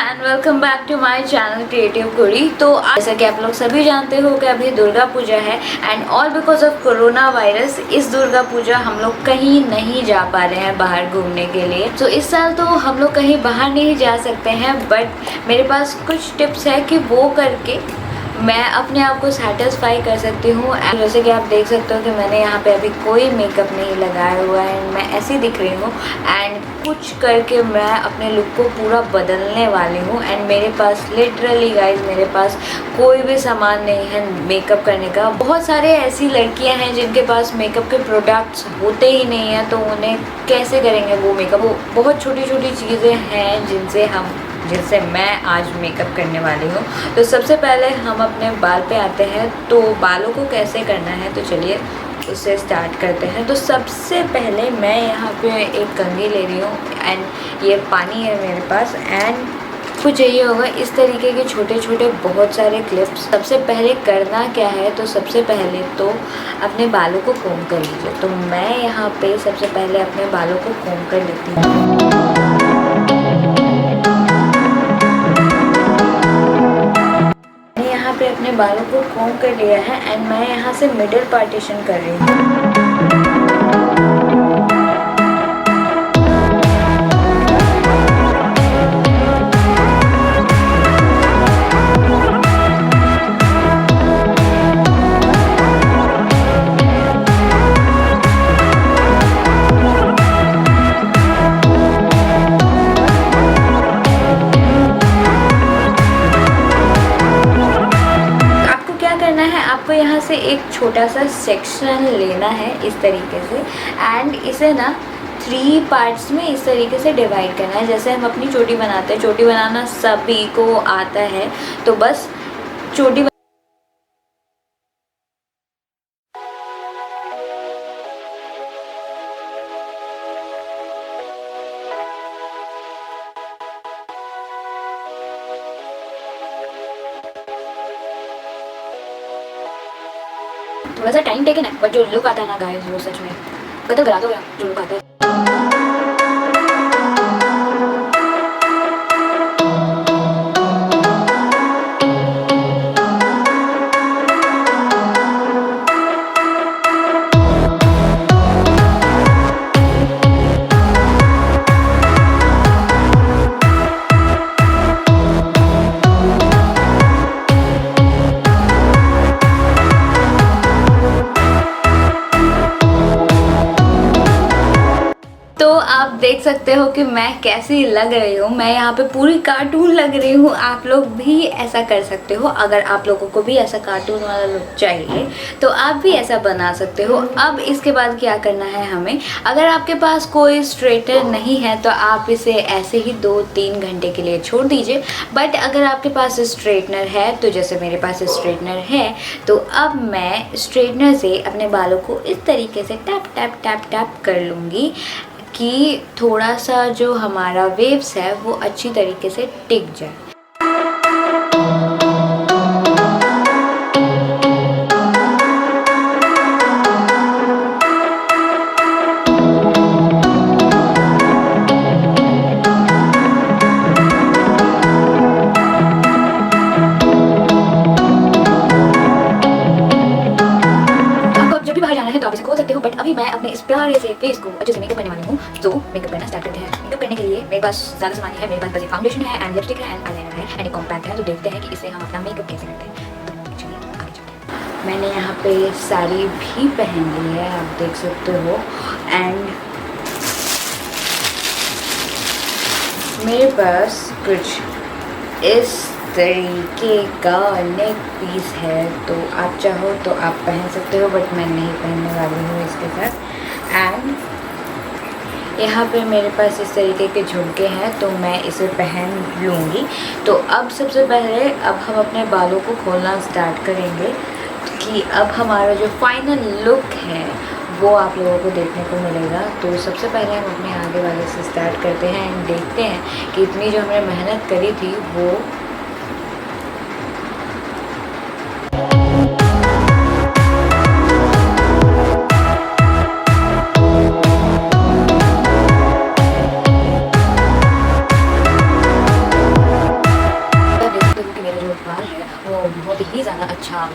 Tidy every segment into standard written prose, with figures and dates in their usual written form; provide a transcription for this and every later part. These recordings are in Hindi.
And welcome back to my channel creative Kudi. तो जैसा कि आप लोग सभी जानते हो कि अभी दुर्गा पूजा है and all because of corona virus इस दुर्गा पूजा हम लोग कहीं नहीं जा पा रहे हैं बाहर घूमने के लिए। तो इस साल तो हम लोग कहीं बाहर नहीं जा सकते हैं, बट मेरे पास कुछ टिप्स है कि वो करके मैं अपने आप को सेटिस्फाई कर सकती हूँ। एंड जैसे कि आप देख सकते हो कि मैंने यहाँ पे अभी कोई मेकअप नहीं लगाया हुआ है एंड मैं ऐसी दिख रही हूँ एंड कुछ करके मैं अपने लुक को पूरा बदलने वाली हूँ। एंड मेरे पास लिटरली गाइज मेरे पास कोई भी सामान नहीं है मेकअप करने का। बहुत सारे ऐसी लड़कियाँ हैं जिनके पास मेकअप के प्रोडक्ट्स होते ही नहीं हैं, तो उन्हें कैसे करेंगे वो मेकअप। वो बहुत छोटी छोटी चीज़ें हैं जिनसे मैं आज मेकअप करने वाली हूँ। तो सबसे पहले हम अपने बाल पे आते हैं। तो बालों को कैसे करना है तो चलिए उससे स्टार्ट करते हैं। तो सबसे पहले मैं यहाँ पे एक कंघी ले रही हूँ एंड ये पानी है मेरे पास एंड कुछ चाहिए होगा इस तरीके के छोटे छोटे बहुत सारे क्लिप्स। सबसे पहले करना क्या है, तो सबसे पहले तो अपने बालों को कोम कर लीजिए। तो मैं यहाँ पे सबसे पहले अपने बालों को कोम कर लेती हूँ। पे अपने बालों को कोम कर लिया है एंड मैं यहाँ से मिडिल पार्टीशन कर रही हूँ। आपको यहाँ से एक छोटा सा सेक्शन लेना है इस तरीके से एंड इसे ना 3 पार्ट्स में इस तरीके से डिवाइड करना है। जैसे हम अपनी चोटी बनाते हैं, चोटी बनाना सभी को आता है, तो बस चोटी थोड़ा सा टाइम टेकन है, बट जो लुक आता है ना गाइस वो सच में कतल करा दो जो लुक आता है। तो आप देख सकते हो कि मैं कैसी लग रही हूँ। मैं यहाँ पे पूरी कार्टून लग रही हूँ। आप लोग भी ऐसा कर सकते हो। अगर आप लोगों को भी ऐसा कार्टून वाला लुक चाहिए तो आप भी ऐसा बना सकते हो। अब इसके बाद क्या करना है हमें, अगर आपके पास कोई स्ट्रेटनर नहीं है तो आप इसे ऐसे ही 2-3 घंटे के लिए छोड़ दीजिए। बट अगर आपके पास स्ट्रेटनर है, तो जैसे मेरे पास स्ट्रेटनर है, तो अब मैं स्ट्रेटनर से अपने बालों को इस तरीके से टैप टैप टैप टैप कर लूँगी कि थोड़ा सा जो हमारा वेव्स है वो अच्छी तरीके से टिक जाए। तो आप इसे खोल सकते हो, बट अभी मैं अपने इस प्यारे से फेस को अच्छे से मेकअप करने वाली हूँ। तो मेकअप करना स्टार्ट करते हैं। मेकअप करने के लिए मेरे पास ज़्यादा सामान है। मेरे पास बस एक फाउंडेशन है एंड लिपस्टिक है एंड आईलाइनर है एंड एक कॉम्पैक्ट है। तो देखते हैं कि इससे हम अपना मेकअप कैसे करते हैं। तो चलिए आगे चलते हैं। मैंने यहाँ पे साड़ी भी पहन ली है, आप देख सकते हो। एंड मेरे पास कुछ इस तरीके का नेक पीस है, तो आप चाहो तो आप पहन सकते हो, बट मैं नहीं पहनने वाली हूँ इसके साथ। एंड यहाँ पे मेरे पास इस तरीके के झुमके हैं, तो मैं इसे पहन लूँगी। तो अब सबसे पहले अब हम अपने बालों को खोलना स्टार्ट करेंगे कि अब हमारा जो फाइनल लुक है वो आप लोगों को देखने को मिलेगा। तो सबसे पहले हम अपने आगे वाले से स्टार्ट करते हैं एंड देखते हैं कि इतनी जो हमने मेहनत करी थी वो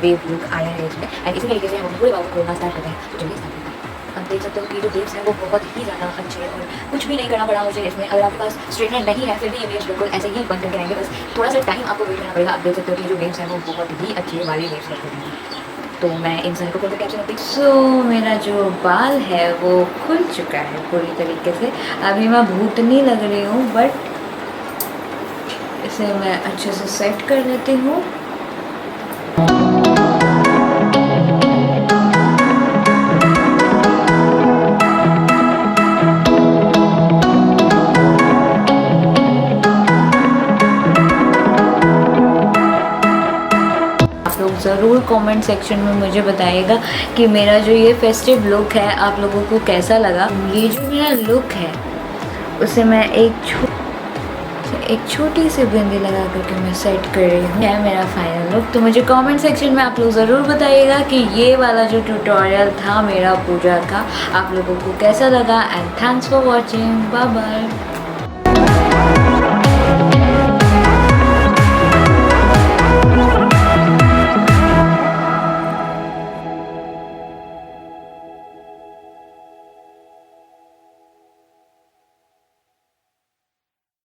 वेव लुक आया है इसमें। एंड इसी तरीके से हम पूरे बाल को खोलना स्टार्ट करते हैं। तो चलिए स्टार्ट करते हैं। आप देख सकते हो कि जो वेव्स हैं वो बहुत ही ज़्यादा अच्छे हैं और कुछ भी नहीं करना पड़ा मुझे इसमें। अगर आपके पास स्ट्रेटनर नहीं है फिर भी ये वेव्स बिल्कुल ऐसे ही बंद करके आएंगे, बस थोड़ा सा टाइम आपको वेट करना पड़ेगा। आप देख सकते हो कि जो वेव्स हैं वो बहुत ही अच्छे वाली वेव्स करते हैं। तो मैं इन सारे को खोल करके आपसे मिलती हूँ। सो मेरा जो बाल है वो खुल चुका है पूरी तरीके से। अभी मैं भूतनी लग रही हूँ बट इसे मैं अच्छे से सेट कर लेती हूँ। लोग ज़रूर कमेंट सेक्शन में मुझे बताइएगा कि मेरा जो ये फेस्टिव लुक है आप लोगों को कैसा लगा। ये जो मेरा लुक है उसे मैं एक छोटी सी बिंदी लगा करके मैं सेट कर रही हूँ। है मेरा फाइनल लुक। तो मुझे कमेंट सेक्शन में आप लोग ज़रूर बताइएगा कि ये वाला जो ट्यूटोरियल था मेरा पूजा का आप लोगों को कैसा लगा। And thanks for watching. Bye bye.